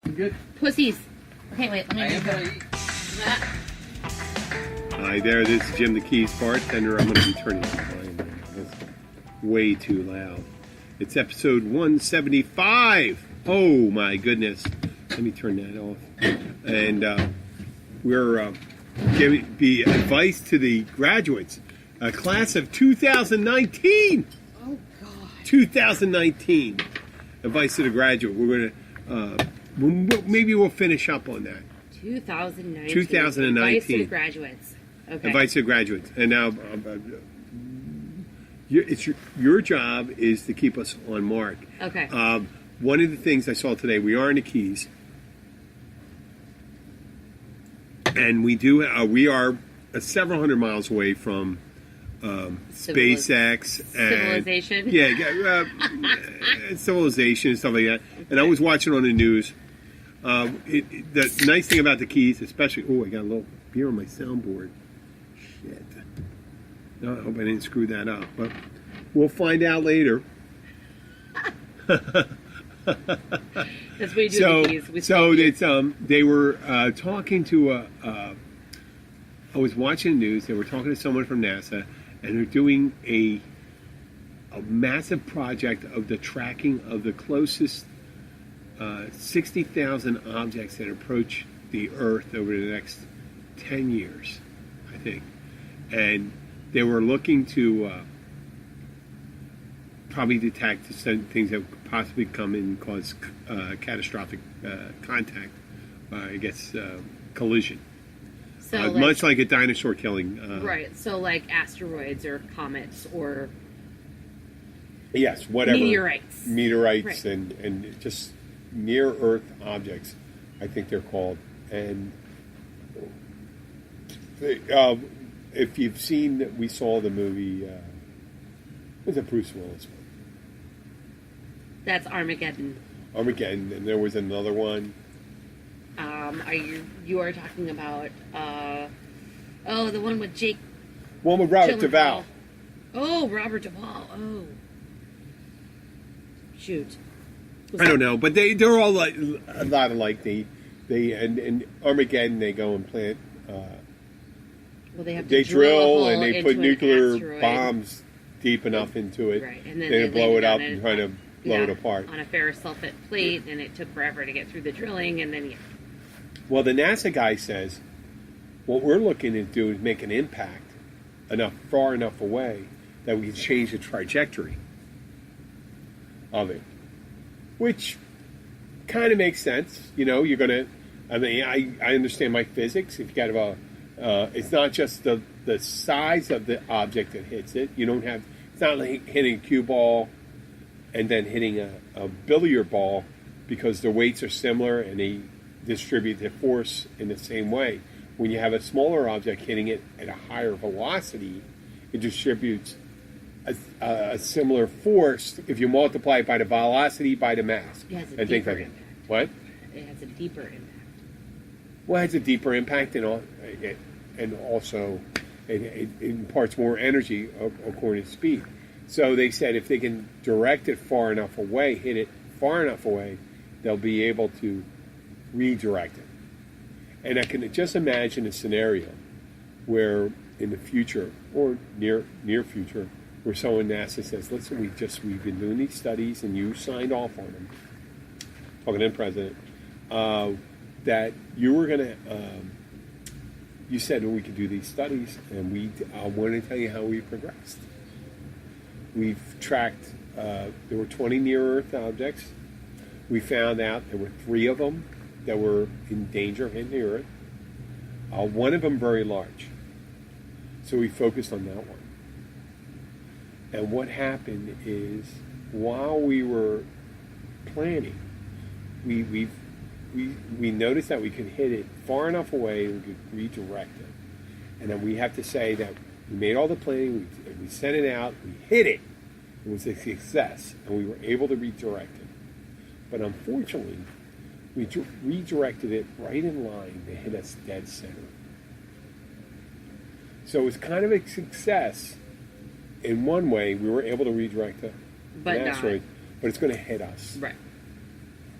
You good? Pussies. Okay, wait, let me I am go. gonna eat. Hi there, this is Jim the Keys Bartender. I'm going to be turning the volume down. That's way too loud. It's episode 175. Oh my goodness. Let me turn that off. And we're giving the advice to the graduates. Class of 2019. Oh, God. 2019. Advice to the graduate. We're going to, maybe we'll finish up on that. 2019. 2019. Advice to the graduates. Okay. Advice to graduates. And now, it's your job is to keep us on mark. Okay. One of the things I saw today, we are in the Keys, and we are several hundred miles away from SpaceX and civilization. Civilization and stuff like that. And I was watching on the news. The nice thing about the Keys, especially, I got a little beer on my soundboard. Shit. No, I hope I didn't screw that up, but we'll find out later. That's what you do with these. They were talking to I was watching the news. They were talking to someone from NASA, and they're doing a massive project of the tracking of the closest 60,000 objects that approach the Earth over the next 10 years, I think. And they were looking to probably detect things that could possibly come in and cause catastrophic contact, collision. So much like a dinosaur killing. Right, so like asteroids or comets or... Yes, whatever. Meteorites. Meteorites Right. and just near-Earth objects, I think they're called. And if you've seen, we saw the movie, was it Bruce Willis one? That's Armageddon. Armageddon, and there was another one. You are talking about the one with Jake. One with Robert Gyllenhaal. Duvall. Oh, Robert Duvall. Oh, shoot. I don't know, but they're all like a lot alike. They and Armageddon, they go and plant. Well, they have to They drill a and hole they put into an nuclear asteroid. bombs deep enough into it. Right, and then they they blow leave it it up on and it. try to blow it apart. On a ferrous sulfate plate, and it took forever to get through the drilling, and then Well, the NASA guy says what we're looking to do is make an impact far enough away that we can change the trajectory of it, which kind of makes sense. You know, you're gonna. I mean, I understand my physics. If you got it's not just the size of the object that hits it. You don't have. It's not like hitting a cue ball and then hitting a billiard ball, because the weights are similar and they distribute the force in the same way. When you have a smaller object hitting it at a higher velocity, it distributes a similar force if you multiply it by the velocity by the mass. it has a and deeper things like impact. that. What? It has a deeper impact. Well, it has a deeper impact and also it imparts more energy according to speed. So they said if they can direct it far enough away, hit it far enough away, they'll be able to redirect it. And I can just imagine a scenario where in the future or near future, where someone NASA says, "Listen, we've been doing these studies and you signed off on them." Talking to the president, that you were going to. You said we could do these studies, and I want to tell you how we progressed. We've tracked. There were 20 near-Earth objects. We found out there were 3 of them that were in danger of hitting the Earth. One of them very large. So we focused on that one. And what happened is, while we were planning, we noticed that we could hit it far enough away and we could redirect it. And then we have to say that we made all the planning, we sent it out, we hit it. It was a success, and we were able to redirect it. But unfortunately, we redirected it right in line to hit us dead center. So it was kind of a success. In one way, we were able to redirect an asteroid, but it's going to hit us. Right.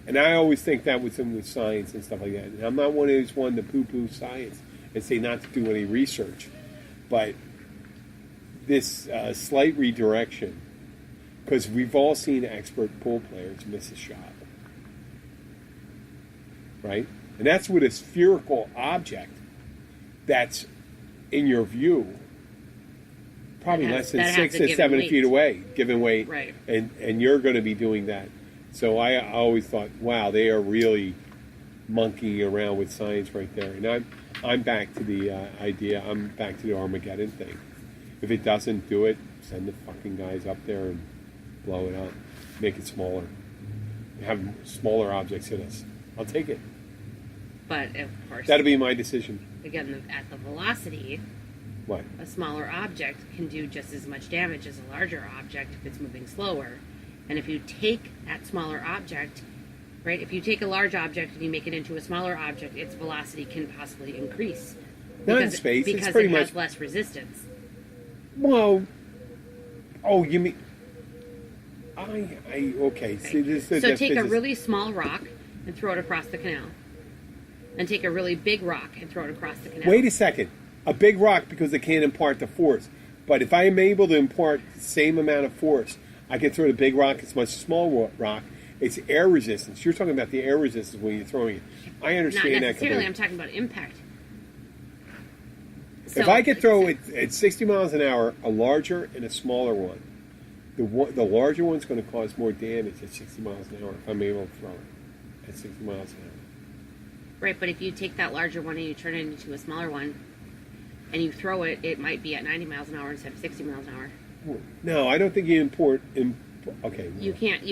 And I always think that with some with science and stuff like that. And I'm not one who's one to poo-poo science and say not to do any research. But this slight redirection, because we've all seen expert pool players miss a shot. Right? And that's with a spherical object that's, in your view, probably less than 6 to 7 feet away, given weight. Right. And you're going to be doing that. So I always thought, wow, they are really monkeying around with science right there. And I'm back to the idea, I'm back to the Armageddon thing. If it doesn't do it, send the fucking guys up there and blow it up. Make it smaller. Have smaller objects hit us. I'll take it. But, of course... That'll be my decision. Again, at the velocity... What? A smaller object can do just as much damage as a larger object if it's moving slower. And if you take that smaller object, right, if you take a large object and you make it into a smaller object, its velocity can possibly increase. Not in space, because it's pretty it has much... less resistance. Well... Oh, you mean... Okay, see, this is... So take a really small rock and throw it across the canal. And take a really big rock and throw it across the canal. Wait a second. A big rock because it can't impart the force. But if I am able to impart the same amount of force, I can throw the big rock. It's much smaller rock. It's air resistance. You're talking about the air resistance when you're throwing it. I understand that. Not necessarily. I'm talking about impact. So, if I could throw it at 60 miles an hour, a larger and a smaller one, the larger one's going to cause more damage at 60 miles an hour if I'm able to throw it at 60 miles an hour. Right, but if you take that larger one and you turn it into a smaller one, and you throw it, it might be at 90 miles an hour instead of 60 miles an hour. No, I don't think you import. Okay. You can't.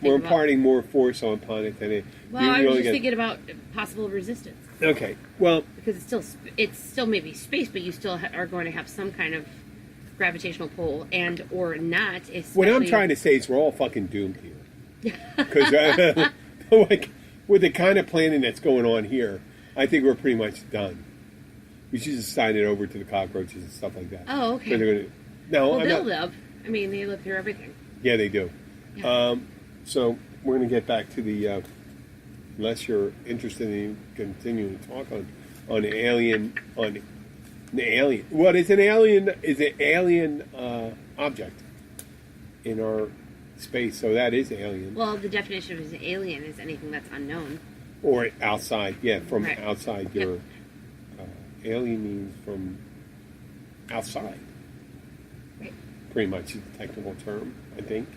We're imparting more force upon it than it. Well, I was just thinking about possible resistance. Okay. Well, because it's still maybe space, but you still are going to have some kind of gravitational pull, and or not. What I'm trying to say is we're all fucking doomed here. Because like with the kind of planning that's going on here, I think we're pretty much done. We should just sign it over to the cockroaches and stuff like that. Oh, okay. They'll live. I mean, they live through everything. Yeah, they do. Yeah. So we're going to get back to the, unless you're interested in continuing to talk on the alien, What is an alien? Is an alien object in our space? So that is alien. Well, the definition of an alien is anything that's unknown. Or outside, yeah, from right. outside your... Yep. Alien means from outside. Right. Pretty much is the technical term, I think.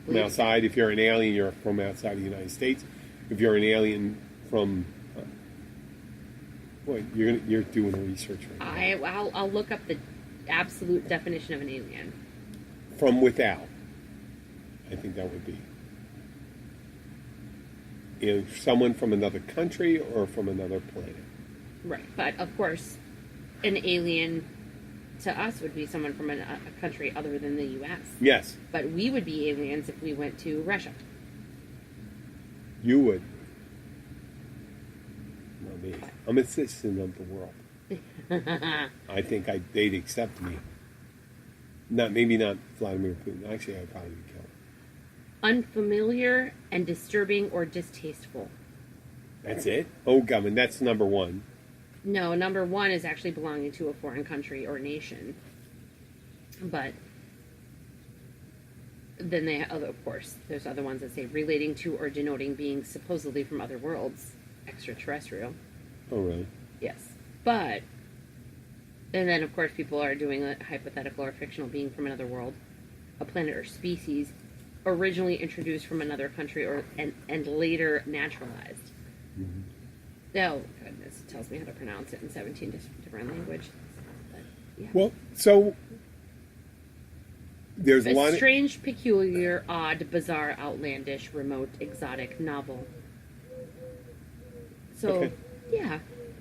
From outside, if you're an alien, you're from outside the United States. If you're an alien from... boy, you're doing the research right now. I'll look up the absolute definition of an alien. From without. I think that would be. Someone from another country or from another planet. Right, but of course, an alien to us would be someone from a country other than the U.S. Yes. But we would be aliens if we went to Russia. You would. Not me. I'm a citizen of the world. I think they'd accept me. Maybe not Vladimir Putin. Actually, I'd probably be killed. Unfamiliar and disturbing or distasteful. That's it? Oh, government. That's number one. No, number one is actually belonging to a foreign country or nation. But then of course, there's other ones that say relating to or denoting being supposedly from other worlds, extraterrestrial. Oh, really? Yes. But, and then of course people are doing a hypothetical or fictional being from another world, a planet or species, originally introduced from another country and later naturalized. Mm-hmm. Oh, goodness. It tells me how to pronounce it in 17 different languages. But, yeah. Well, so there's a lot of... strange, peculiar, odd, bizarre, outlandish, remote, exotic, novel. So, okay. Yeah.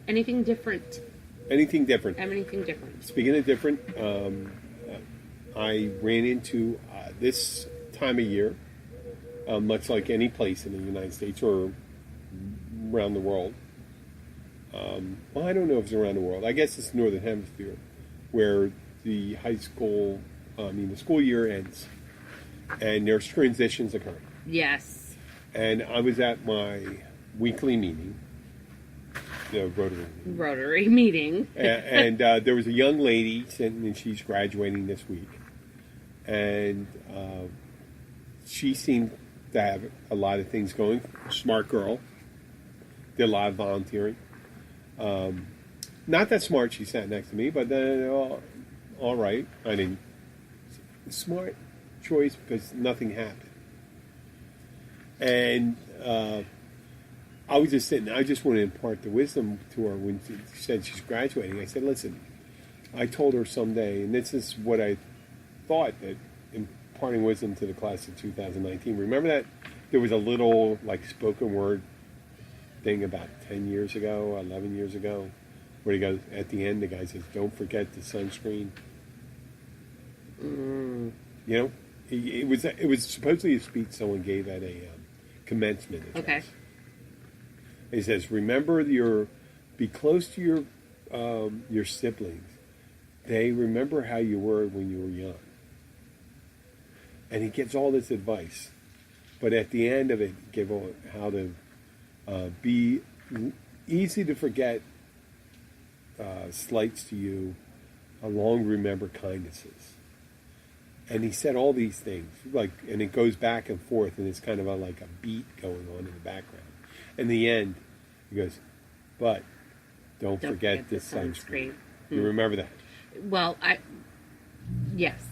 Anything different. Anything different. Anything different. Speaking of different, I ran into this time of year, much like any place in the United States or around the world. Well, I don't know if it's around the world. I guess it's Northern Hemisphere, where the the school year ends, and there's transitions occurring. Yes. And I was at my weekly meeting, the Rotary meeting. Rotary meeting. And there was a young lady sitting, and she's graduating this week. And she seemed to have a lot of things going. Smart girl. Did a lot of volunteering. Not that smart, she sat next to me, but then, all right. I didn't. Smart choice because nothing happened. And I was just sitting, I just wanted to impart the wisdom to her when she said she's graduating. I said, listen, I told her someday, and this is what I thought, that imparting wisdom to the class of 2019. Remember that there was a little like spoken word thing about 10 years ago, 11 years ago, where he goes, at the end, the guy says, don't forget the sunscreen. You know, it was supposedly a speech someone gave at a commencement address. Okay. He says, remember be close to your siblings. They remember how you were when you were young. And he gives all this advice. But at the end of it, he gives how to be easy to forget slights to you, long remember kindnesses. And he said all these things, and it goes back and forth, and it's kind of like a beat going on in the background. In the end, he goes, but don't forget the sunscreen. You remember that? Well, yes.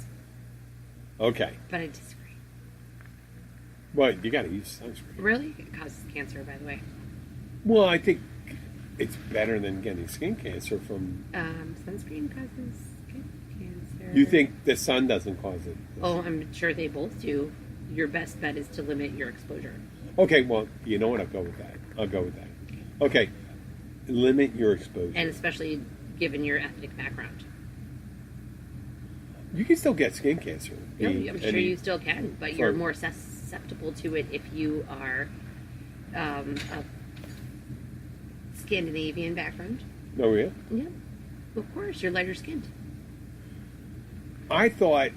Okay. But I disagree. Well, you got to use sunscreen. Really? It causes cancer, by the way. Well, I think it's better than getting skin cancer from... Sunscreen causes skin cancer. You think the sun doesn't cause it? Oh, I'm sure they both do. Your best bet is to limit your exposure. Okay, well, you know what? I'll go with that. Okay, limit your exposure. And especially given your ethnic background. You can still get skin cancer. No, I'm sure you still can, but you're more susceptible to it if you are a Scandinavian background. Oh, yeah? Yeah. Of course, you're lighter skinned. I thought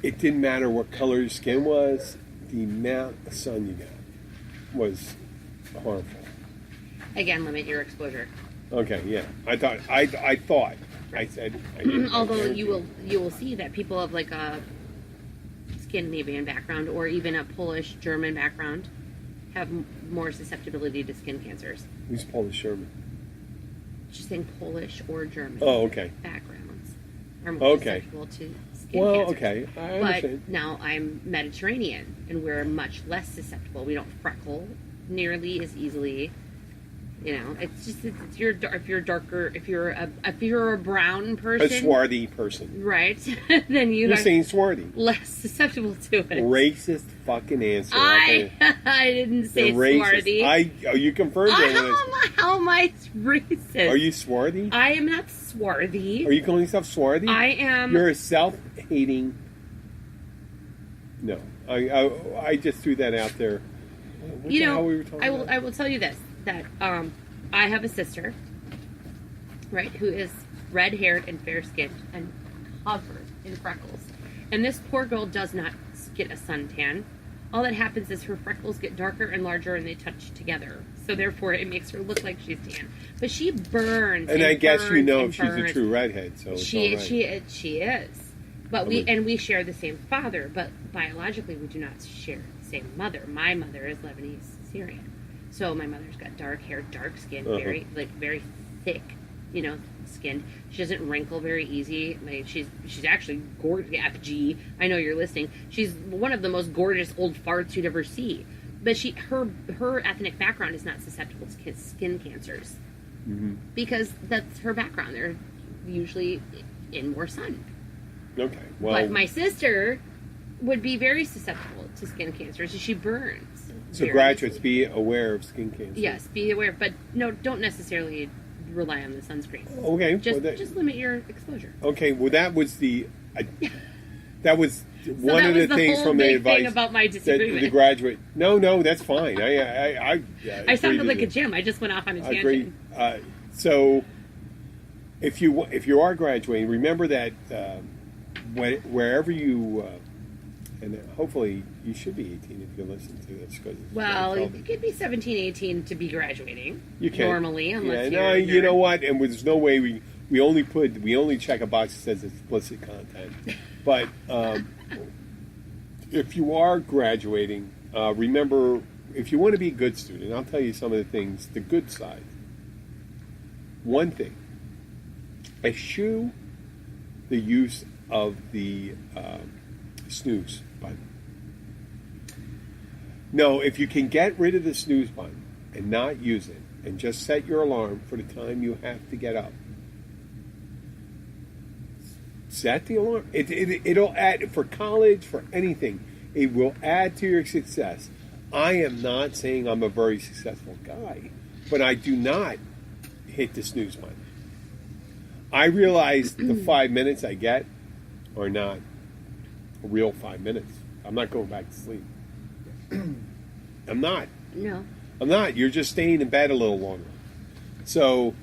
it didn't matter what color your skin was, the amount of sun you got was harmful. Again, limit your exposure. Okay, yeah. I said. Although you will see that people of like a Scandinavian background or even a Polish German background have more susceptibility to skin cancers. Who's Polish German? Just saying Polish or German. Oh, okay. Backgrounds are more susceptible to skin cancers. Okay, I understand. But now I'm Mediterranean, and we're much less susceptible. We don't freckle nearly as easily. You know, it's just if you're darker, if you're a brown person, a swarthy person, right? Then you're saying swarthy, less susceptible to it. Racist fucking answer. I didn't say swarthy. You confirmed it. How am I racist? Are you swarthy? I am not swarthy. Are you calling yourself swarthy? I am. You're a self-hating. No, I just threw that out there. What the hell we were talking about? I will tell you this. That I have a sister, right, who is red-haired and fair-skinned and covered in freckles. And this poor girl does not get a suntan. All that happens is her freckles get darker and larger and they touch together. So therefore it makes her look like she's tan. But she burns. And I guess you know if she's a true redhead, so it's all right. She is. But we share the same father, but biologically we do not share the same mother. My mother is Lebanese Syrian. So my mother's got dark hair, dark skin, very thick, skinned. She doesn't wrinkle very easy. She's actually gorgeous. FG, I know you're listening. She's one of the most gorgeous old farts you'd ever see. But her ethnic background is not susceptible to skin cancers because that's her background. They're usually in more sun. Okay, well, but my sister would be very susceptible to skin cancers. She burns. So graduates, be aware of skin cancer. Yes, be aware, but no, don't necessarily rely on the sunscreen. Okay, just limit your exposure. Okay, well that was that was one of the the thing from the advice thing about my disagreement. The graduate. No, that's fine. I sounded like a Jim. I just went off on a tangent. I agree. So if you are graduating, remember that wherever you And hopefully you should be 18 if you listen to this. Cause it's Well, very you could be 17, 18 to be graduating. You can Normally, unless no, you're... you know what? And there's no way we only check a box that says explicit content. But if you are graduating, remember, if you want to be a good student, I'll tell you some of the things, the good side. One thing, eschew the use of the snooze button. No, if you can get rid of the snooze button and not use it, and just set your alarm for the time you have to get up. Set the alarm. It'll add, for college, for anything, it will add to your success. I am not saying I'm a very successful guy, but I do not hit the snooze button. I realize the 5 minutes I get are not a real 5 minutes. I'm not going back to sleep. I'm not. No. I'm not. You're just staying in bed a little longer. So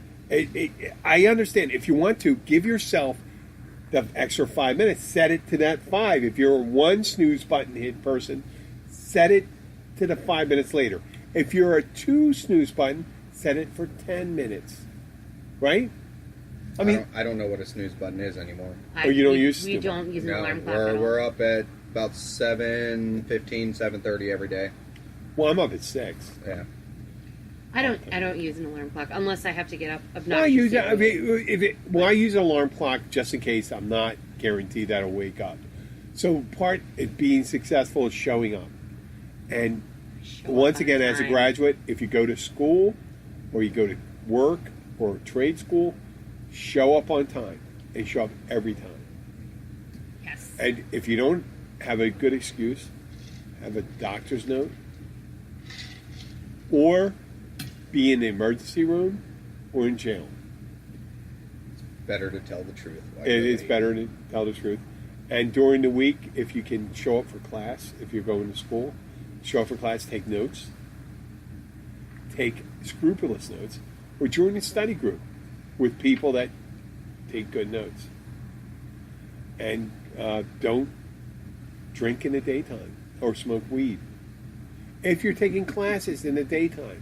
I understand. If you want to, give yourself the extra 5 minutes. Set it to that 5. If you're a one snooze button hit person, set it to the 5 minutes later. If you're a 2 snooze button, set it for 10 minutes. Right? I don't know what a snooze button is anymore. You don't use We don't use an alarm clock at all. We're up at about 7:15, 7:30 every day. Well, I'm up at 6. Yeah. I don't use an alarm clock unless I have to get up Well, I use obnoxiously. I use an alarm clock just in case I'm not guaranteed that I'll wake up. So part of being successful is showing up. And once again, as a graduate, if you go to school or you go to work or trade school, show up on time and show up every time. Yes. And if you don't have a good excuse, have a doctor's note, or be in the emergency room or in jail. Better to tell the truth. It is better to tell the truth. And during the week, if you can show up for class, if you're going to school, show up for class, take notes. Take scrupulous notes. Or join a study group with people that take good notes. And don't drink in the daytime or smoke weed. If you're taking classes in the daytime,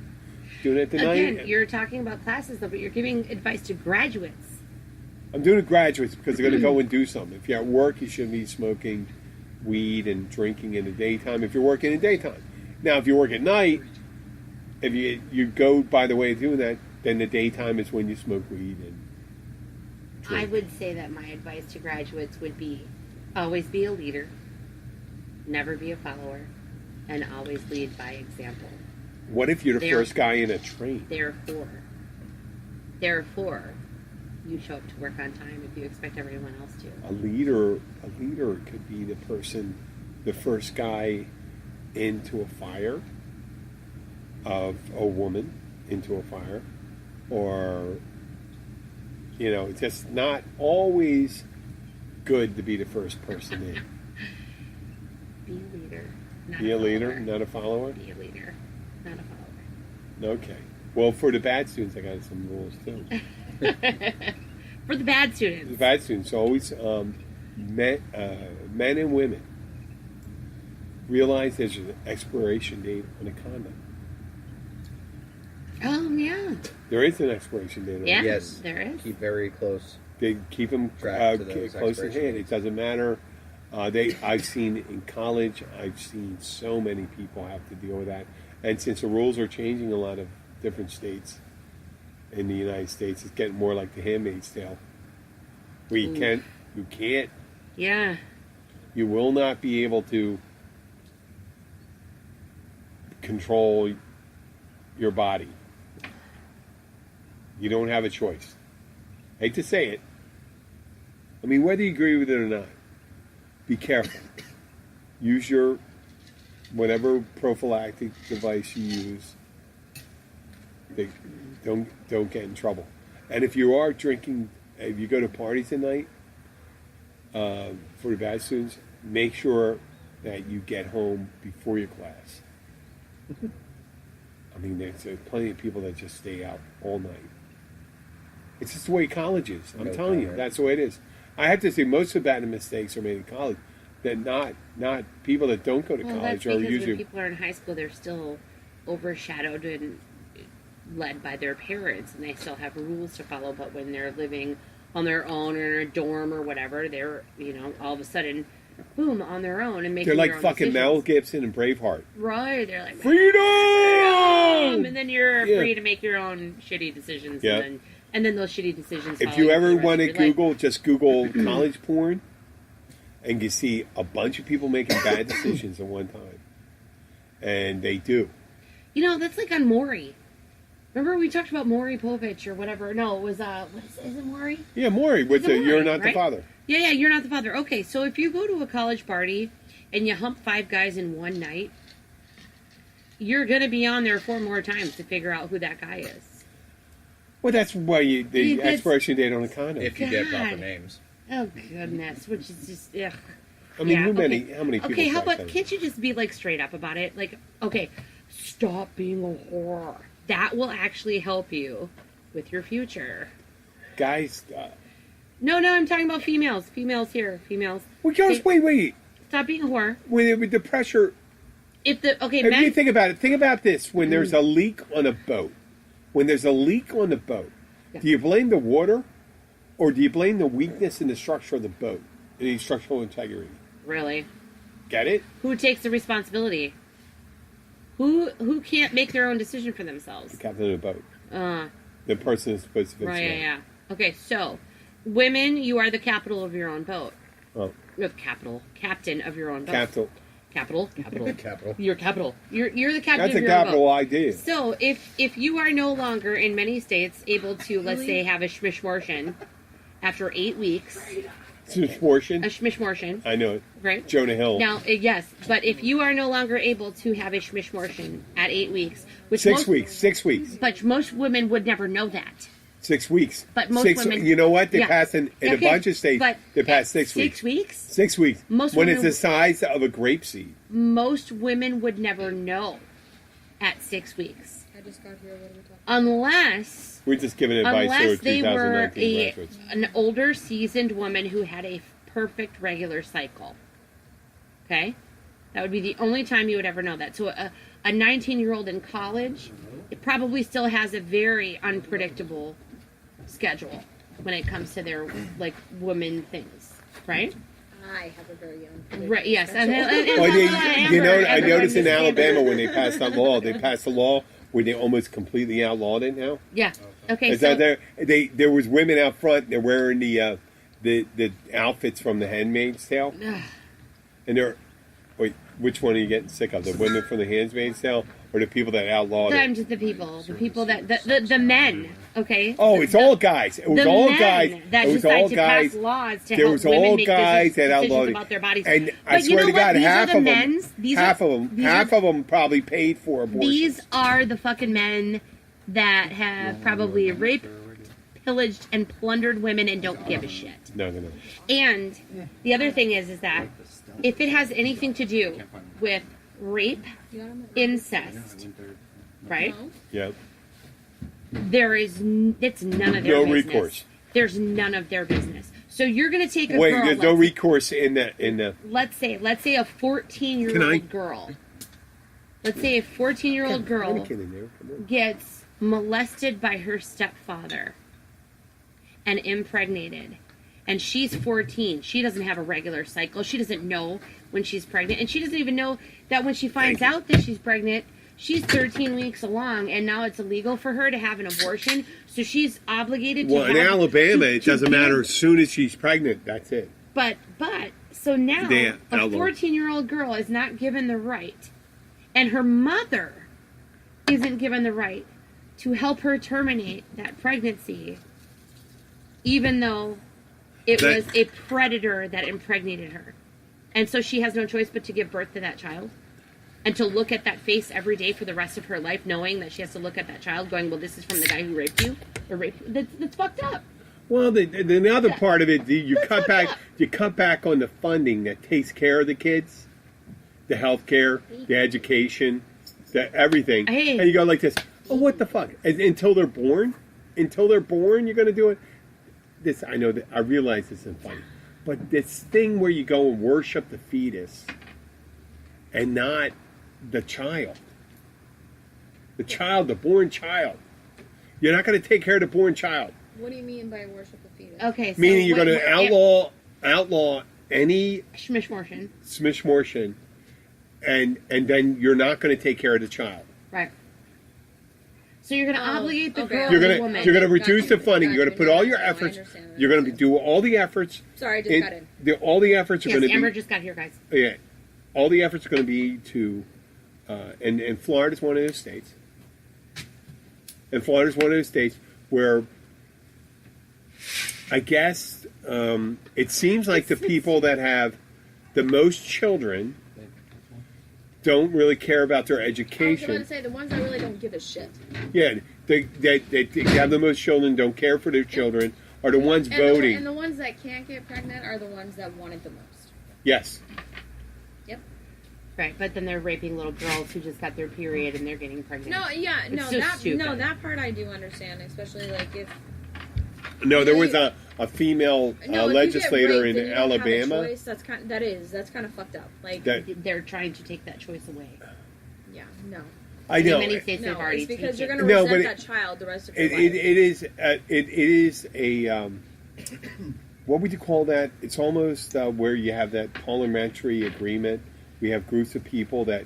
do it at the night. Again, you're talking about classes, though, but you're giving advice to graduates. I'm doing it to graduates because they're going to go and do something. If you're at work, you shouldn't be smoking weed and drinking in the daytime if you're working in the daytime. Now, if you work at night, if you go by the way of doing that, then the daytime is when you smoke weed and drink. I would say that my advice to graduates would be always be a leader, never be a follower, and always lead by example. What if you're the first guy in a train? Therefore, you show up to work on time if you expect everyone else to. A leader could be the person, the first guy into a fire, of a woman into a fire, or it's just not always good to be the first person in. Be a leader. Be a leader, not a follower? Be a leader, not a follower. Okay. Well, for the bad students, I got some rules, too. For the bad students. The bad students, always men and women realize there's an expiration date on a condom. Oh, yeah. There is an expiration date on it. Yeah, Yes. there is. Keep very close. They keep them Track to those close at expiration hand. dates. It doesn't matter. I've seen in college, I've seen so many people have to deal with that. And since the rules are changing in a lot of different states in the United States, it's getting more like the Handmaid's Tale. Where you can't, Yeah. you will not be able to control your body. You don't have a choice. I hate to say it. I mean, whether you agree with it or not, be careful. Use your whatever prophylactic device you use. Don't get in trouble. And if you are drinking, if you go to parties at night, for the bad students, make sure that you get home before your class. I mean, there's plenty of people that just stay out all night. It's just the way college is. I'm telling you, that's the way it is. I have to say, most of the bad mistakes are made in college. that not people that don't go to Well, college that's are because usually. when people are in high school, they're still overshadowed and led by their parents, and they still have rules to follow. But when they're living on their own or in a dorm or whatever, they're all of a sudden, boom, on their own and making. They're like their own fucking decisions. Mel Gibson and Braveheart. Right? They're like Freedom! and then you're Yeah. free to make your own shitty decisions. Yeah. And then those shitty decisions. If follow you for ever the rest want of to your life. Google, just Google college porn, and you see a bunch of people making bad decisions at one time, and they do. That's like on Maury. Remember we talked about Maury Povich or whatever? No, it was is it Maury? Yeah, Maury with Is it the "You're Maury, Not the right? Father." Yeah, you're not the father. Okay, so if you go to a college party and you hump 5 guys in one night, you're gonna be on there 4 more times to figure out who that guy is. Well, that's why the That's- expiration date on a condom. If you get proper God. names. Oh goodness, which is just ugh. I mean, Yeah, how many okay. people? Okay, how try about that? can't you just be like straight up about it? Like, okay, stop being a whore. That will actually help you with your future. Guys? No, I'm talking about females. Females here. Females. Well, girls, Hey, wait. Stop being a whore. With the pressure. If If men. you think about it, think about this: when there's a leak on a boat, Yeah. do you blame the water, or do you blame the weakness in the structure of the boat, in the structural integrity? Really? Get it? Who takes the responsibility? Who can't make their own decision for themselves? The captain of the boat. Uh, The person is supposed to fix right, it. yeah. Okay, so women, you are the capital of your own boat. Oh, Captain of your own boat. capital. Capital. Capital. You're capital. You're the captain That's of a your own capital boat. idea. So if you are no longer in many states able to, let's say, have a schmishmortion after 8 weeks, Portion. a schmishmortion, I know it. right? Jonah Hill. Now, yes, but if you are no longer able to have a schmishmortion at 8 weeks, which 6 weeks. 6 weeks. but most women would never know that. 6 weeks. But most women- You know what? They Yeah. pass in a Okay, bunch of states. but They pass 6 6 weeks. weeks? 6 weeks. Most when women it's the size of a grape seed. Most women would never know at 6 weeks, I just got here. What are we talking unless We're just giving advice unless to they were 2019 graduates. an older, seasoned woman who had a perfect regular cycle. Okay, that would be the only time you would ever know that. So a 19-year-old in college, it probably still has a very unpredictable schedule when it comes to their like woman things, right? I have a very young. Right. Yes. Well, I noticed in Alabama when they passed that law, where they almost completely outlawed it now. Yeah. Okay. Is So that there was women out front. They're wearing the outfits from The Handmaid's Tale, and they're wait, which one are you getting sick of? The women from The Handmaid's Tale, or the people that outlawed I'm it? just the people that the men. Okay. Oh, it's all guys. It was the all men guys. that It was decide all to guys. pass laws to There help was women all make guys that decisions outlawed it. about their bodies. And I But you swear know to what? God, These half are the of men's. them, These half are, of them, these half are, of them probably paid for abortions. These are the fucking men that have probably raped, pillaged, and plundered women and don't give a shit. No. And the other thing is that if it has anything to do with rape, incest, right? Yeah. It's none of their No business. recourse. There's none of their business. So you're going to take a Wait, girl. there's no recourse in the. Let's say a Can I? 14-year-old girl. Let's say a 14-year-old girl gets molested by her stepfather and impregnated. And she's 14. She doesn't have a regular cycle. She doesn't know when she's pregnant. And she doesn't even know that when she finds out that she's pregnant, she's 13 weeks along. And now it's illegal for her to have an abortion. So she's obligated to Well, in Alabama, it doesn't give- matter. As soon as she's pregnant, that's it. But, so now They a outlawed. 14-year-old girl is not given the right. And her mother isn't given the right to help her terminate that pregnancy, even though it That- was a predator that impregnated her. And so she has no choice but to give birth to that child and to look at that face every day for the rest of her life, knowing that she has to look at that child going, well, this is from the guy who raped you. Or raped you. That's fucked up. Well, the other Yeah. part of it, you That's cut fucked back. up. You cut back on the funding that takes care of the kids, the health care, the education, the everything, Hey. and you go like this. Oh, what the fuck? Until they're born, you're going to do it. This I know that I realize this isn't funny, But this thing where you go and worship the fetus and not the child. The born child. You're not going to take care of the born child. What do you mean by worship the fetus? Okay, so Meaning you're going to outlaw any smishmortion, and then you're not going to take care of the child. Right. So you're going to obligate the girl You're or the going woman. to reduce the funding. You're going to put all your efforts. You're going to do all the efforts. Sorry, I just got in. All the efforts are Yes, going to Amber be. just got here, guys. Yeah, all the efforts are going to be to, and Florida's one of those states. And Florida's one of those states where, I guess, it seems like the people that have the most children don't really care about their I was education. going to say the ones that really don't give a shit. Yeah, they have the most children, don't care for their children, are the ones voting. And the ones that can't get pregnant are the ones that want it the most. Yes. Yep. Right, but then they're raping little girls who just got their period and they're getting pregnant. No, yeah, It's no, so that stupid. that part I do understand, especially like if No, there was a female if you get legislator raped in and you don't have a Alabama. choice, that's kind of fucked up. Like They're trying to take that choice away. yeah, no. I know. In many states, they've No, already it's because you're taken going to No, but resent that child the rest of your life. It is a what would you call that? It's almost where you have that parliamentary agreement. We have groups of people that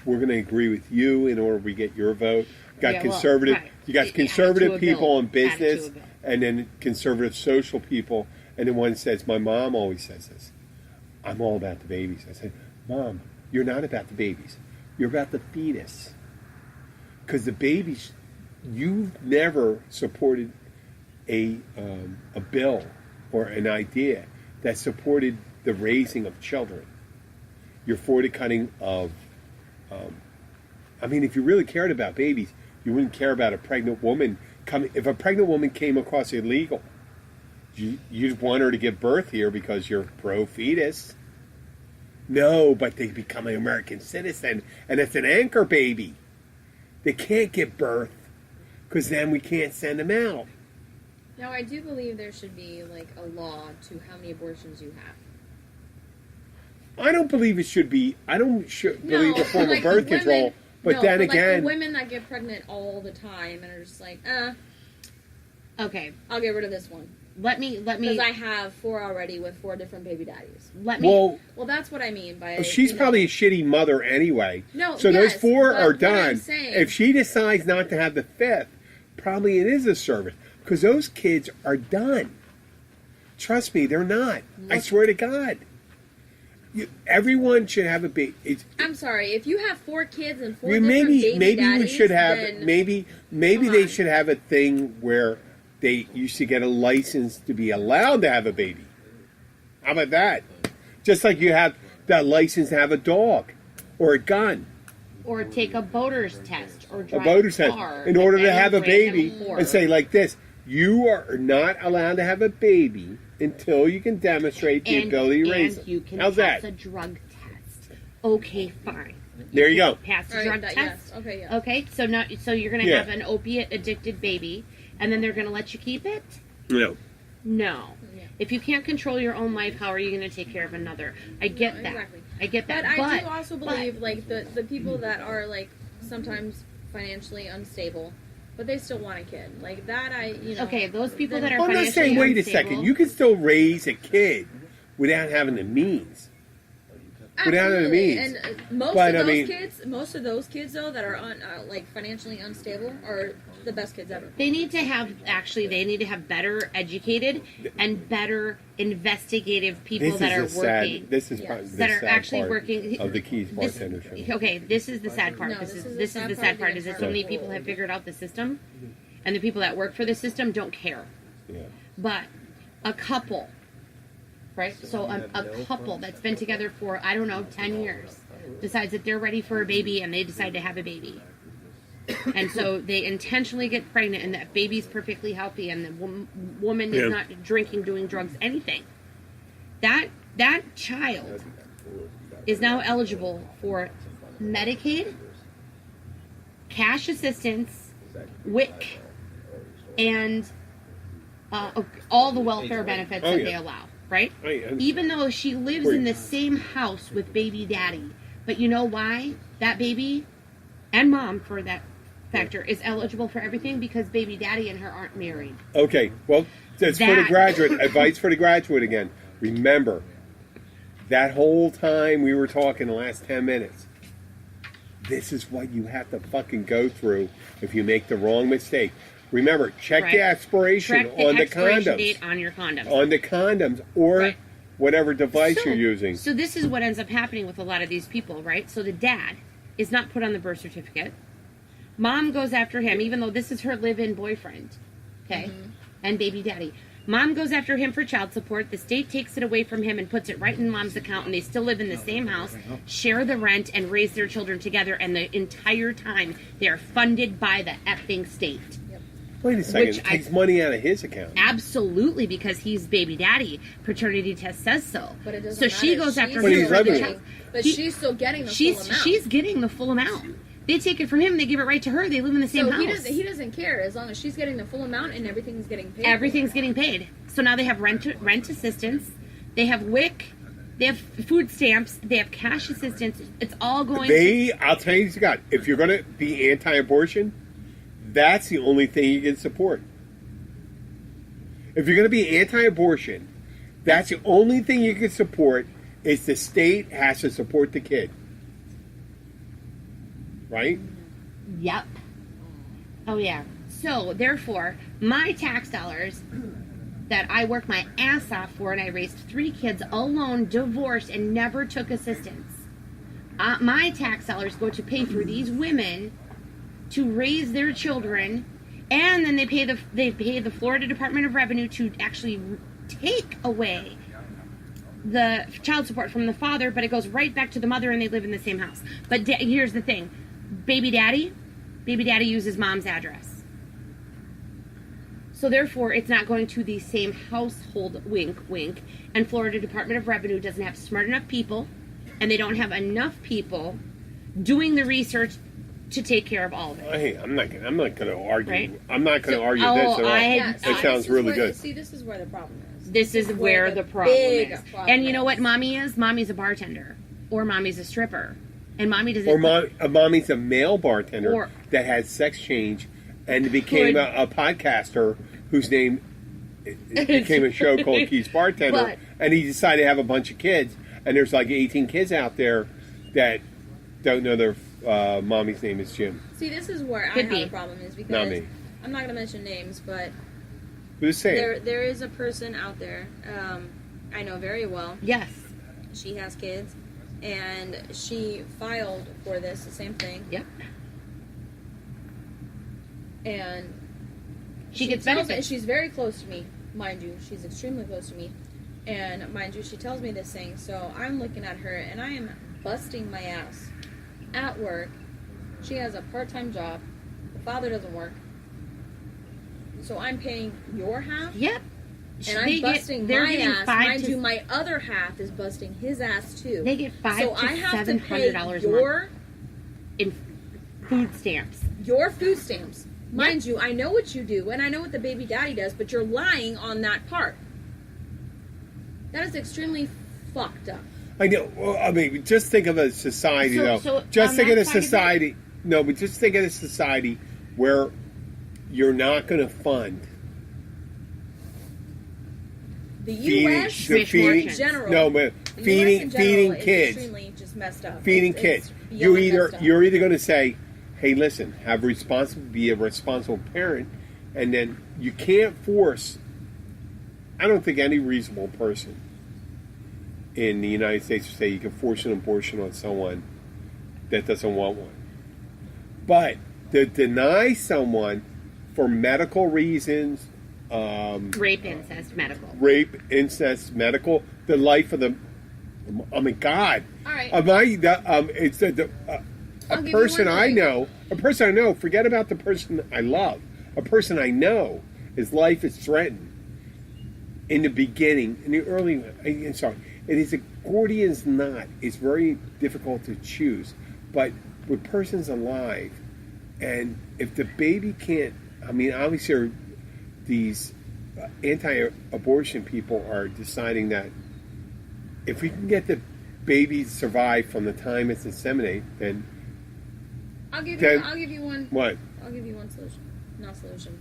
we're going to agree with you in order we get your vote. You got conservative. right. You got Add it to conservative a people bill. in Add it to business, a bill. and then conservative social people. And then one says, "My mom always says this. I'm all about the babies." I said, "Mom, you're not about the babies. You're about the fetus." Because the babies, you've never supported a bill or an idea that supported the raising of children. You're for the cutting of. I mean, if you really cared about babies, you wouldn't care about a pregnant woman coming. If a pregnant woman came across illegal, you'd want her to give birth here because you're pro fetus. No, but they become an American citizen, and it's an anchor baby. They can't give birth because then we can't send them out. Now, I do believe there should be like a law to how many abortions you have. I don't believe it should be. I don't believe a form of birth control. But then again, like the women that get pregnant all the time and are just like, Okay, I'll get rid of this one let me. because I have 4 already with 4 different baby daddies. Let me. Well, that's what I mean by. she's probably a shitty mother anyway. No, so yes, those 4 but are what I'm done. saying- If she decides not to have the 5th, probably it is a service because those kids are done. Trust me, they're not. I swear to God. Everyone should have a baby. I'm sorry, if you have 4 kids and 4 Maybe different baby daddies, we should have then maybe come they on. should have a thing where you should get a license to be allowed to have a baby. How about that? Just like you have that license to have a dog or a gun, Or take a boater's test or a drive voter's test, car in order with to any have a random baby, whore. and say like this: you are not allowed to have a baby until you can demonstrate the ability to raise and them. you can How's pass that? a drug test. Okay, fine. There you go. Pass a All drug right, test. yes, okay, yeah. Okay, so you're gonna Yeah. have an opiate addicted baby, and then they're gonna let you keep it? No. No. Yeah. If you can't control your own life, how are you going to take care of another? I get No, that. exactly. I get that. But I do also believe, like, the people that are, like, sometimes financially unstable, but they still want a kid. Like, that Okay, those people that are I'm not financially saying. Wait a unstable- second. You can still raise a kid without having the means. Without any Absolutely. means. And most But, of I those mean- kids, though, that are like financially unstable are the best kids ever. They need to have better educated and better investigative people that are working. This is Yes. part, the that are sad actually part working of the Keys this- Bartender show. Okay, this is the sad part. No, this this is is this the is the sad sad part part. Is that so of many the people whole- have figured out the system, and the people that work for the system don't care. Yeah. But a couple, right? So a couple that's been together for, I don't know, 10 years decides that they're ready for a baby and they decide to have a baby. And so they intentionally get pregnant and that baby's perfectly healthy and the woman Yeah. is not drinking, doing drugs, anything. That child is now eligible for Medicaid, cash assistance, WIC, and all the welfare benefits Oh, that yeah. they allow. right? Even though she lives in the same house with baby daddy. But you know why? That baby, and mom for that factor, is eligible for everything because baby daddy and her aren't married. Okay, well, that's for the graduate. Advice for the graduate again. Remember, that whole time we were talking the last 10 minutes, this is what you have to fucking go through if you make the wrong mistake. Remember, check the expiration on the condoms. Date on your condoms. On the condoms or whatever device you're using. So this is what ends up happening with a lot of these people, right? So the dad is not put on the birth certificate. Mom goes after him, even though this is her live-in boyfriend, okay? And baby daddy. Mom goes after him for child support. The state takes it away from him and puts it right in mom's account, and they still live in the same house, share the rent, and raise their children together, and the entire time they are funded by the effing state. Wait a second, it takes money out of his account. Absolutely, because he's baby daddy. Paternity test says so. But it doesn't so she matter. goes after But him he's for the living child. it. But she's still getting the full amount. She's getting the full amount. They take it from him. They give it right to her. They live in the same so house. He doesn't care as long as she's getting the full amount and everything's getting paid. Everything's getting paid. So now they have rent assistance. They have WIC. They have food stamps. They have cash assistance. It's all going. I'll tell you, God, if you're going to be anti-abortion, that's the only thing you can support. If you're going to be anti-abortion, that's the only thing you can support. Is the state has to support the kid. Right? Yep. Oh, yeah. So, therefore, my tax dollars that I worked my ass off for, and I raised 3 kids alone, divorced, and never took assistance. My tax dollars go to pay for these women to raise their children, and then they pay the Florida Department of Revenue to actually take away the child support from the father, but it goes right back to the mother, and they live in the same house. But here's the thing. Baby daddy uses mom's address. So therefore, it's not going to the same household, wink, wink. And Florida Department of Revenue doesn't have smart enough people, and they don't have enough people doing the research to take care of all of it. Hey, I'm not going to argue. Right? I'm not going to argue this at all. It sounds really good. See, this is where the problem is. This is where the problem is. And you know what mommy is? Mommy's a bartender. Or mommy's a stripper. And mommy doesn't... Or mommy's a male bartender that had sex change and became a podcaster whose name became a show called Keys Bartender. And he decided to have a bunch of kids. And there's like 18 kids out there that don't know their mommy's name is Jim. See, this is where I have a problem is because... Not me. I'm not going to mention names, but... Just say it. There is a person out there I know very well. Yes. She has kids. And she filed for this, the same thing. Yep. And she gets benefits. She's very close to me, mind you. She's extremely close to me. And mind you, she tells me this thing. So I'm looking at her, and I am busting my ass at work. She has a part-time job. The father doesn't work. So I'm paying your half. Yep. And I'm busting my ass. Mind you, my other half is busting his ass too. They get $500 to $700 your in food stamps. Your food stamps. Mind you, I know what you do, and I know what the baby daddy does, but you're lying on that part. That is extremely fucked up. I know. Well, I mean, just think of a society, though. So just think of a society. No, but just think of a society where you're not going to fund the U.S. in general. No, but feeding kids. Extremely just messed up. Feeding kids. You're either going to say, "Hey, listen, be a responsible parent," and then you can't force. I don't think any reasonable person in the United States would say you can force an abortion on someone that doesn't want one. But to deny someone for medical reasons. Rape, incest, medical. The life of the. I mean, God. All right. It's a person I know. A person I know. Forget about the person I love. A person I know. His life is threatened. In the beginning, in the early. I'm sorry. It is a Gordian's knot. It's very difficult to choose, but with persons alive, and if the baby can't. I mean, obviously. These anti-abortion people are deciding that if we can get the baby to survive from the time it's inseminated, then I'll give you one. what? I'll give you one solution. Not solution.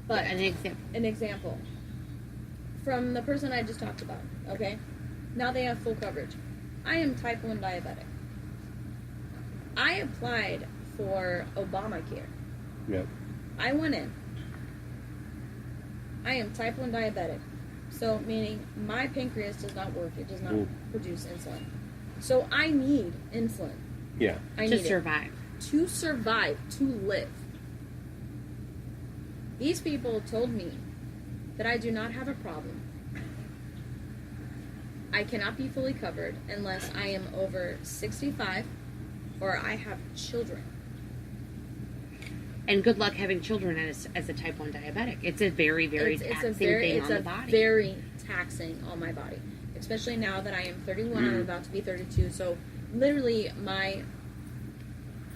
But An example. An example. From the person I just talked about, okay? Now they have full coverage. I am type 1 diabetic. I applied for Obamacare. Yeah. I went in. I am type 1 diabetic. So, meaning my pancreas does not work. It does not produce insulin. So, I need insulin. Yeah. I To need survive. it. To survive. To live. These people told me that I do not have a problem. I cannot be fully covered unless I am over 65 or I have children. And good luck having children as a type 1 diabetic. It's a very, very taxing thing on the body. It's very taxing on my body. Especially now that I am 31, I'm about to be 32. So literally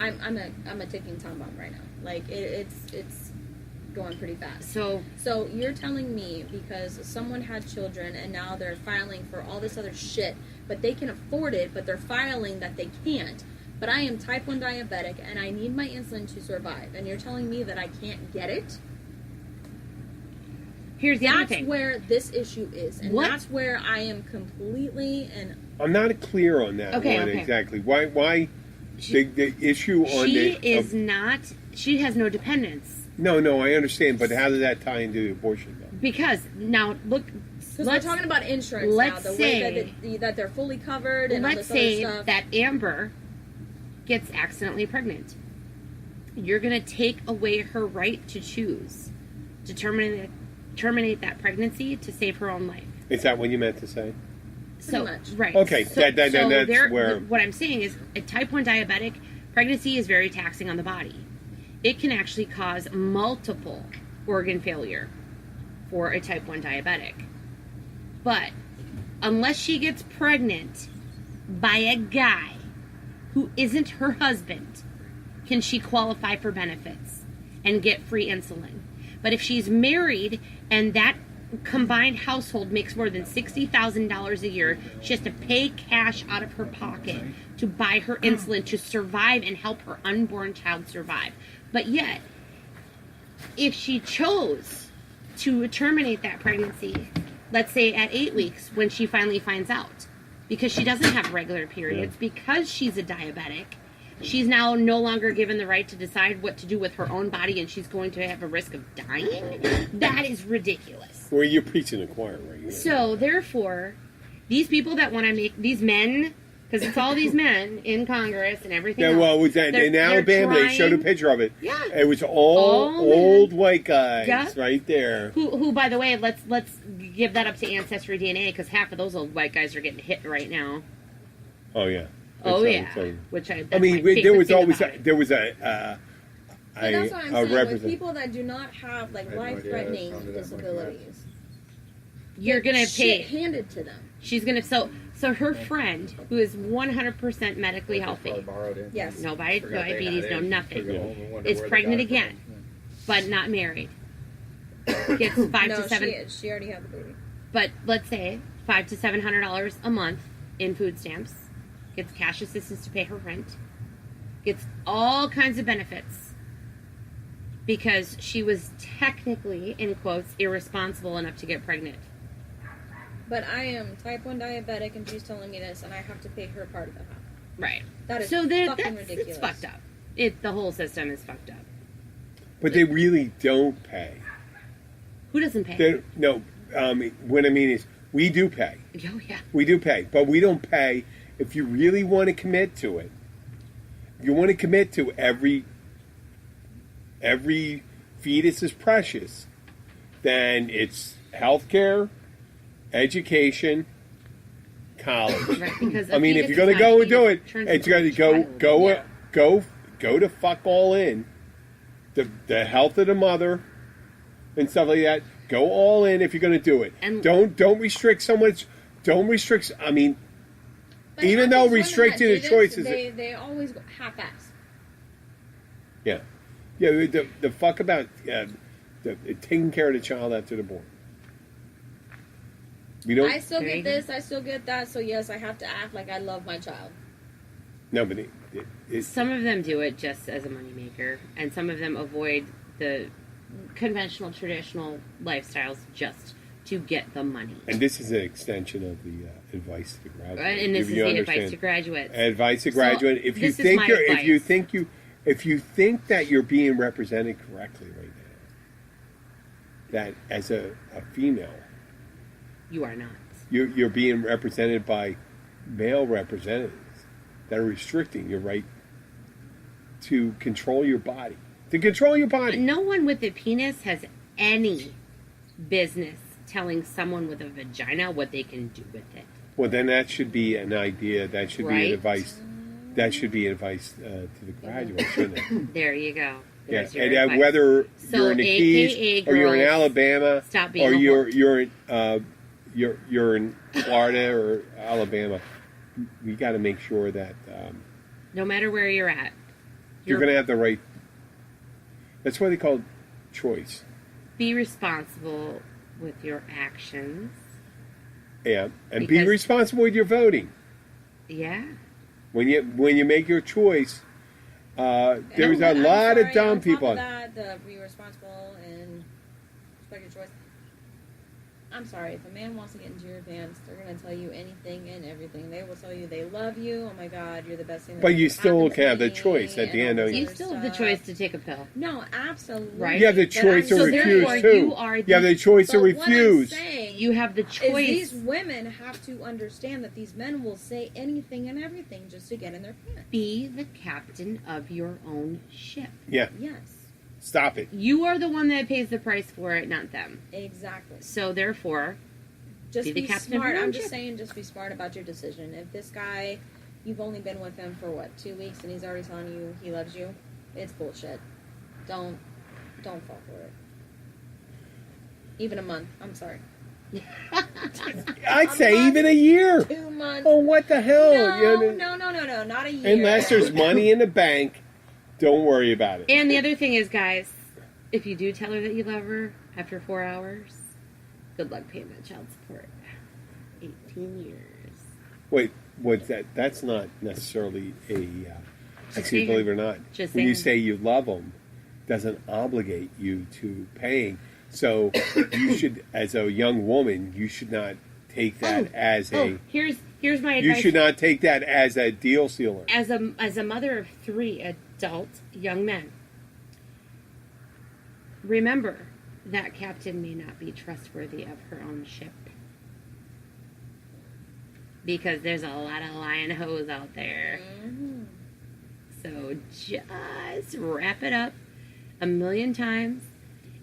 I'm a ticking time bomb right now. Like it's going pretty fast. So you're telling me because someone had children and now they're filing for all this other shit, but they can afford it, but they're filing that they can't. But I am type 1 diabetic and I need my insulin to survive. And you're telling me that I can't get it? here's the other That's thing. where this issue is. And What? that's where I am completely and I'm not clear on that Okay, one okay. exactly. Why the issue on She the is not. She has no dependence No, I understand, but how does that tie into the abortion though? because now look. because we're talking about insurance now, let's the say- way that they're fully covered and all Let's this other say stuff. that Amber gets accidentally pregnant. You're going to take away her right to choose, to terminate that pregnancy to save her own life. Is that what you meant to say? So, much. right. Okay, So, that's where- what I'm saying is a type 1 diabetic, pregnancy is very taxing on the body. It can actually cause multiple organ failure for a type 1 diabetic. But unless she gets pregnant by a guy who isn't her husband, can she qualify for benefits and get free insulin. But if she's married and that combined household makes more than $60,000 a year, she has to pay cash out of her pocket to buy her insulin to survive and help her unborn child survive. But yet, if she chose to terminate that pregnancy, let's say at 8 weeks when she finally finds out, because she doesn't have regular periods, because she's a diabetic, she's now no longer given the right to decide what to do with her own body and she's going to have a risk of dying. That is ridiculous. Well, you're preaching the choir right here. So, therefore, these people that want to make these men, because it's all these men in Congress and everything Yeah, else, well, it was that in Alabama, they showed a trying- picture of it. Yeah. It was all All old men. white guys Yeah. right there. Who, by the way, let's give that up to Ancestry DNA because half of those old white guys are getting hit right now. Oh, yeah. Oh It's, yeah, so- which I. I That's mean, my there favorite was thing always about it. there was But that's what I'm a saying. With representative. people that do not have like I had no idea life-threatening it sounded that much disabilities, You're gonna shit pay. handed to them. She's gonna so her friend who is 100% medically healthy, Yes. no diabetes, no nothing, is pregnant again, but not married. Gets five No, to seven. she is. She already had the baby. But let's say $500 to $700 a month in food stamps, gets cash assistance to pay her rent, gets all kinds of benefits because she was technically, in quotes, irresponsible enough to get pregnant. But I am type 1 diabetic, and she's telling me this, and I have to pay her part of the half. Right. That is So fucking that's ridiculous. it's fucked up. The whole system is fucked up. But they really don't pay. Who doesn't pay? What I mean is, we do pay. Oh yeah. We do pay, but we don't pay if you really want to commit to it. If you want to commit to every fetus is precious, then it's healthcare, education, college. Right, because I mean, if fetus you're going is to go not and do it, turns it's into going a to go child. go to fuck all in. The health of the mother and stuff like that. Go all in if you're going to do it. And- Don't restrict someone's. Don't restrict. I mean, But even not though these women restricting that the do choice this, is they always go half-ass. yeah. The fuck about taking care of the child after the born. We don't. I still There you get go. this, I still get that, so yes, I have to act like I love my child. No, but it's Some of them do it just as a moneymaker, and some of them avoid the conventional, traditional lifestyles just to get the money. and this is an extension of the advice to the graduate. And this If is you the understand. advice to graduates. Advice to So, graduate. If you this is think my you're, if you advice. think if you think that you're being represented correctly right now, that as a female, You are not. you're being represented by male representatives that are restricting your right to control your body. To control your body. No one with a penis has any business telling someone with a vagina what they can do with it. Well, then that should be an idea. That should be Right. an advice. That should be advice to the graduate, shouldn't it? There you go. Yeah, There's your and advice. whether So, you're in the AKA Keys or you're in girls, Alabama stop being or a you're whore. you're in Florida or Alabama, we got to make sure that No matter where you're at, you're going to have the right. That's why they call it choice. be responsible with your actions. Yeah, and be Because- responsible with your voting. Yeah. When you make your choice, there's I'm a lot sorry, of dumb on top people. Of that, the be responsible and respect your choice. I'm sorry, if a man wants to get into your pants, they're going to tell you anything and everything. They will tell you they love you. Oh my God, you're the best thing. But that you ever still happened to have the me, choice at the and end all of this You other still have the stuff. choice to take a pill. No, absolutely. Right. You have the But choice to I'm So refuse therefore, too. you are You have the choice to But what I'm refuse. saying You have the is choice. these women have to understand that these men will say anything and everything just to get in their pants. Be the captain of your own ship. Yeah, Yes, stop it. You are the one that pays the price for it, not them. exactly. So therefore, Just Be the be captain of smart. your own I'm just ship. saying, just be smart about your decision. If this guy, you've only been with him for what, 2 weeks, and he's already telling you he loves you, it's bullshit. Don't fall for it. Even a month. I'm sorry. I'd A say month, even a year. 2 months. Oh, what the hell? No, not a year. Unless there's money in the bank, don't worry about it. and the other thing is, guys, if you do tell her that you love her after 4 hours, good luck paying that child support. 18 years. Wait, what's that? That's not necessarily a. Actually, saying. believe it or not, Just when you saying. say you love them, doesn't obligate you to paying. So you should, as a young woman, you should not take that as a. Here's my You advice. should not take that as a deal sealer. As a mother of 3 adult young men, remember that captain may not be trustworthy of her own ship. Because there's a lot of lying hoes out there. Mhm. So just wrap it up a million times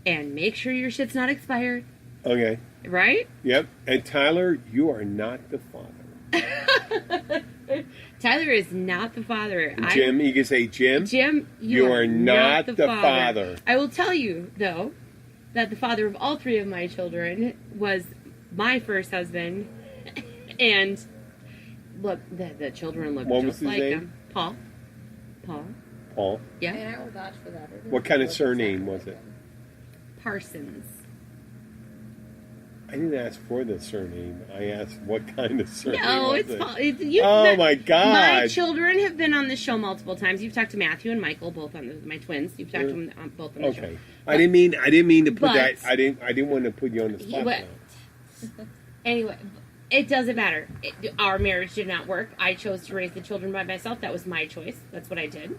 and make sure your shit's not expired. Okay. Right? Yep. And Tyler, you are not the father. Tyler is not the father. Jim, you can say Jim. Jim, You are not the father. I will tell you, though, that the father of all 3 of my children was my first husband. And look, the children look What was just his like name? him. Paul. Paul. Yeah. And I will vouch for that. What kind of surname was it? Parsons. I didn't ask for the surname. I asked what kind of surname No, was it's it? Paul. Oh my God! My children have been on the show multiple times. You've talked to Matthew and Michael, both on my twins. You've talked to them both on the show. Okay, I didn't mean to put But- that. I didn't want to put you on the He spot. went- Anyway, it doesn't matter. Our marriage did not work. I chose to raise the children by myself. That was my choice. That's what I did.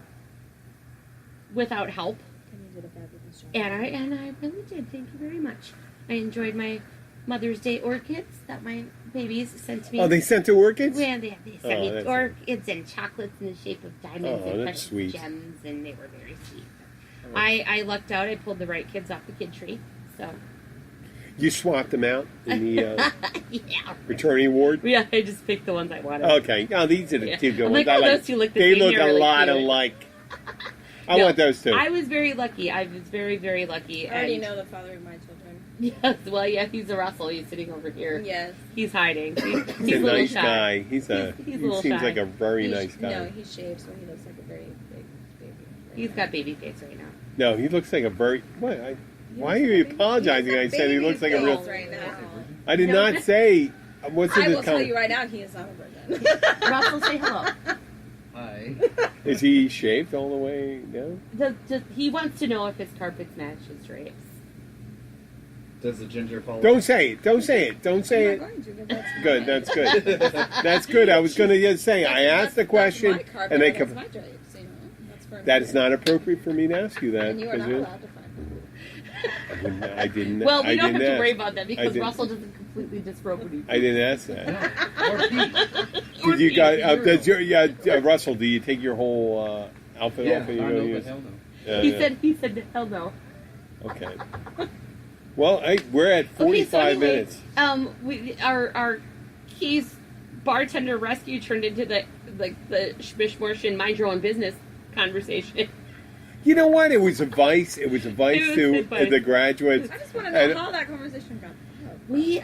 Without help. And you did a fabulous job. And I really did. Thank you very much. I enjoyed my Mother's Day orchids that my babies sent to me. Oh, they sent to orchids. Well, they sent Oh, me that's orchids and chocolates in the shape of diamonds Oh, and that's precious sweet. gems, and they were very sweet. I lucked out. I pulled the right kids off the kid tree. So, You swapped them out in the yeah. fraternity ward. Yeah, I just picked the ones I wanted. Okay. Oh, these are the Yeah. 2 good I'm ones. like, I oh, like. those 2 look the They same. look They're a really lot cute. alike. I No, want those 2. I was very lucky. I was very, very lucky. I already and- know the father of my children. Yes, well, yeah, he's a Russell. He's sitting over here. Yes. He's hiding. He's He's a a little nice shy. guy. He's a. He's a he little seems shy. like a very He nice sh- guy. No, he's shaved, so he looks like a very big baby. He's got baby face right now. No, he looks like a very. What? Why are you apologizing? I said he looks like a real. Right now. I did not say. What's in I the will tell comment? you right now, he is not a virgin. Russell, say hello. Hi. Is he shaved all the way down? He wants to know if his carpets match his drapes. Does the ginger follow? Don't say it. Don't say it. Don't say I'm not it. going to, but that's Good. That's good. That's good. I was going to just say I asked the question, that's my carpet, and they that's come. my drapes, you know. That's for That is not appropriate for me to ask you that. And you are not because allowed to find I didn't. Well, we I don't have didn't to worry ask. about that I because didn't- Russell doesn't completely disrobe what he I didn't ask that. Or Pete. Did you guys? Does your Russell? Do you take your whole outfit Yeah, off and you I go know, use? but hell no. He said hell no. Okay. Well, we're at 45 anyway, minutes. Our Keys bartender rescue turned into the Schmishmortian mind your own business conversation. You know what? It was advice. It was advice It was to advice. the graduates. I just want to know And how that conversation got. We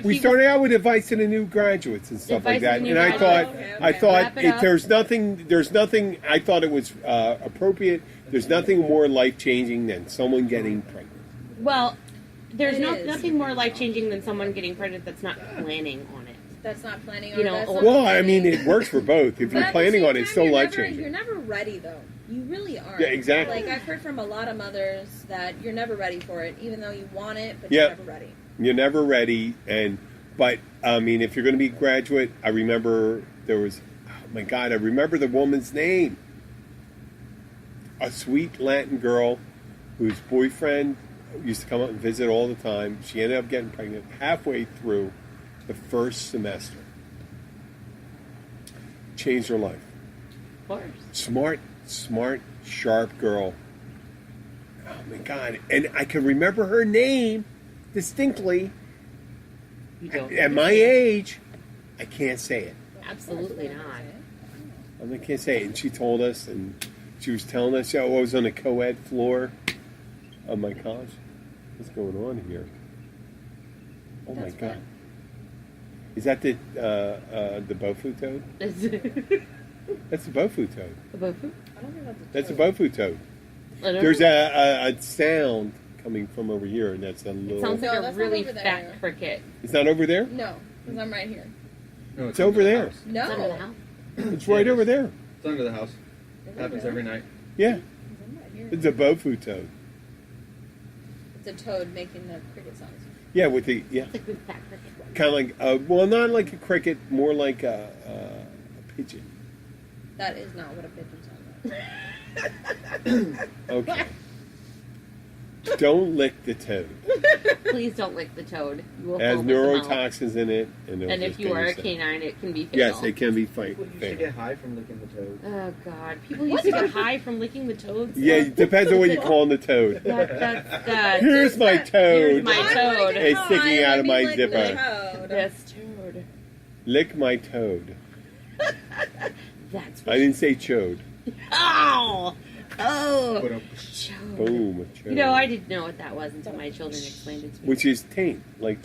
we started out with advice to the new graduates and stuff like Advice that, to the and new I thought, graduates. I thought Wrap it if up. there's nothing. I thought it was appropriate. There's nothing more life changing than someone getting pregnant. Well, there's It is. nothing more life changing than someone getting pregnant that's not planning on it. That's not planning on You know, that's or- not Well, I planning. mean, it works for both. If But you're at the planning same on it, it's time, still you're life never- changing. You're never ready, though. You really aren't. Yeah, exactly. Like, I've heard from a lot of mothers that you're never ready for it, even though you want it, but Yeah. you're never ready. You're never ready, but I mean, if you're going to be a graduate, I remember there was, oh my God, I remember the woman's name. A sweet Latin girl whose boyfriend used to come up and visit all the time. She ended up getting pregnant halfway through the first semester. Changed her life. Of course. Smart, sharp girl. Oh my God. And I can remember her name distinctly. You don't. At my age, I can't say it. Absolutely not. I can't say it. And she told us, and she was telling us, I was on a co-ed floor of my college. What's going on here? Oh my That's God. fun. Is that the Bofu toad? That's the Bofu toad. A bofu? I don't think That's a toad. Bofu toad. I don't There's know. a sound coming from over here, and that's a It little... sounds No, like a that's not really over there. fat cricket. It's not over there? No, because I'm right here. No, It's over under the there. house. No. It's under the house. It's right over there. It's under the house. Is it Happens really? every night. Yeah. 'Cause I'm right here. It's a Bofu toad. It's a toad making the cricket sounds. Yeah, with the... Yeah. It's like a big fat cricket. Kind of like, well, not like a cricket, more like a pigeon. That is not what a pigeon sounds like. Okay. Don't lick the toad. Please don't lick the toad. You will It has foam at the mouth. neurotoxins in it. And, it'll And if just you get are a you sick. canine, it can be fatal. Yes, it can be People used to get high from licking the toad. Oh God! People used to get high from licking the toads. Yeah, it depends on what you call the toad. That's Here's my toad. Here's my I'm toad. like, It's "Hi, sticking out let of me my lick the zipper." toad." this toad. Lick my toad. That's I didn't say chode. Oh, oh. But Chode. Boom, a chode. You know, I didn't know what that was until my children explained it to me. Which is taint. Like,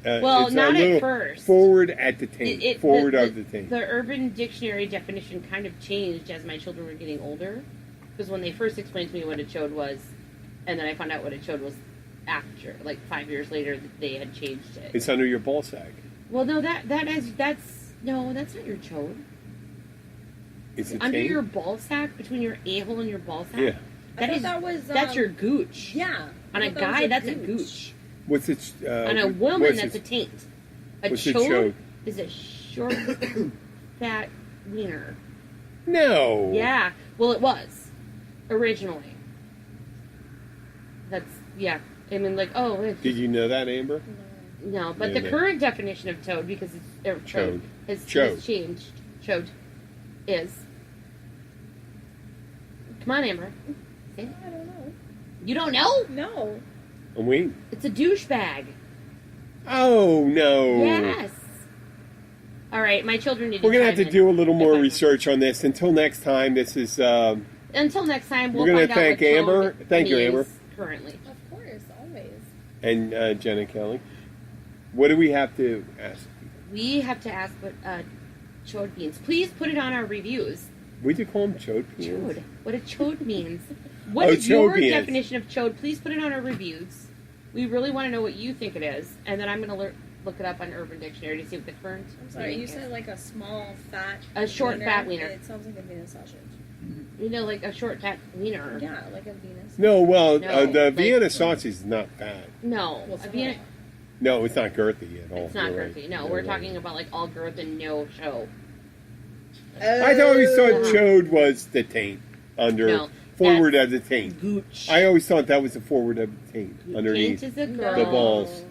Well, it's not a at little first. Forward at the taint. Forward of the taint. The Urban Dictionary definition kind of changed as my children were getting older. Because when they first explained to me what a chode was, and then I found out what a chode was after, like 5 years later, they had changed it. It's under your ball sack. Well, no, that's not your chode. It's a Under taint. your ball sack, between your a-hole and your ball sack. Yeah. That's your gooch. Yeah. On I a thought that was guy, your that's a gooch. What's it? On a woman, what's that's a it? taint. A What's a chode chode? is a short, fat wiener. No. Yeah. Well, it was originally. That's yeah. I mean, like, oh, it's Did you know that, Amber? no. But Yeah, the no. current definition of toad, because it's Chode. has Chode. changed. Chode is. Come on, Amber. Say it. I don't know. You don't know? No. I'm waiting. It's a douchebag. Oh no. Yes. All right, my children need. We're gonna have chime to in. do a little more Okay. research on this. Until next time, this is. Until next time, we'll We're gonna find thank out what Amber. toad Thank you, means Amber. Currently, Of course, always. And Jenna Kelly. What do we have to ask? we have to ask what chode means. Please put it on our reviews. We do call them chode. Chode. What a chode means. What Oh, is your choad. definition of chode? Please put it on our reviews. We really want to know what you think it is, and then I'm going to look it up on Urban Dictionary to see what the current. I'm sorry, meaning you is. said like a small fat. A short fat wiener. It sounds like a Venus sausage. You know, like a short fat wiener. Yeah, like a Venus. No, well, No, the like- Vienna sausage is not fat. No, What's a that? Vienna, No, it's not girthy at all. it's not You're right. girthy. No, You're we're right. talking about like all girth and no show. I always thought Uh-huh. chode was the taint under No, forward of the taint. Gooch. I always thought that was the forward of the taint underneath. Taint is a No. girl. The balls.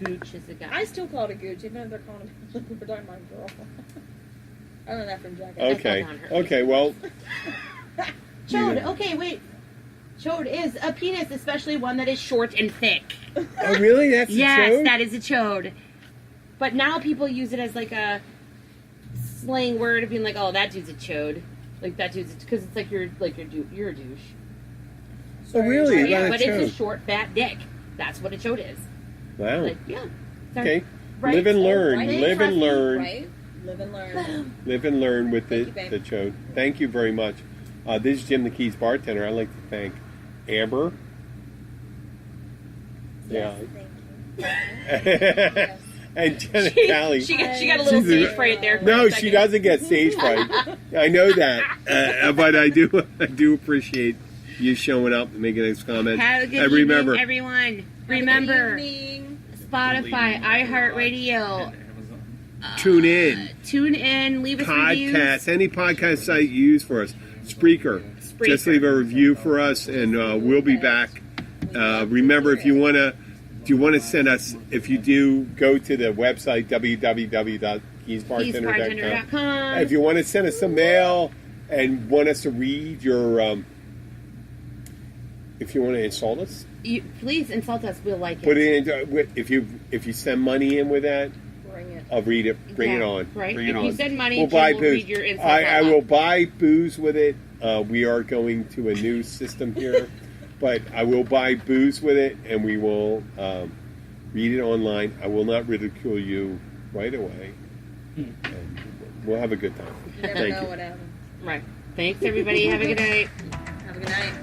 Gooch is a guy. I still call it a gooch, even if they're calling it. We're talking about a girl. I learned that from Jack. Okay. on her. Okay. Well, Chode. Yeah. Okay, wait. Chode is a penis, especially one that is short and thick. oh really? That's a Yes, chode? that is a chode. But now people use it as like a slang word of being like, "Oh, that dude's a chode." Like that dude's because it's like you're a douche. Oh really? Is Yeah, that a but it's a chode? short, fat dick. That's what a chode is. Wow. Like, yeah. Okay. Right? Live and learn. Right? Live and learn. Right? Live and learn. Live and learn with Thank you, the babe. chode. Thank you very much. This is Jim, the Keys Bartender. I'd like to thank Amber. Yes, Yeah. thank you. Yes. And Jenna She Callie. got a little She's a- stage fright there. For No, a she second. doesn't get stage fright. I know that, but I do appreciate you showing up and making those comments. Have a good and remember, evening, everyone. Have a good Remember, evening. Spotify, iHeartRadio. tune in, Tune in, leave us reviews. podcast, any podcast site you use for us, Spreaker. Just leave a review for us, and we'll be back. Remember, if you want to send us, if you do, go to the website www.keysbartender.com. KeysBartender.com. If you want to send us some mail and want us to read your, if you want to insult us, Please insult us. We'll like it. put it in. If you send money in with that, Bring it. I'll read it. Bring it Yeah, on. Right. Bring If it you on. send money, We'll Jim buy will booze. read your insults I out will loud. buy booze with it. We are going to a new system here, but I will buy booze with it, and we will read it online. I will not ridicule you right away, and we'll have a good time. You never Thank know you. what happens. Right. Thanks, everybody. Have a good night. Have a good night.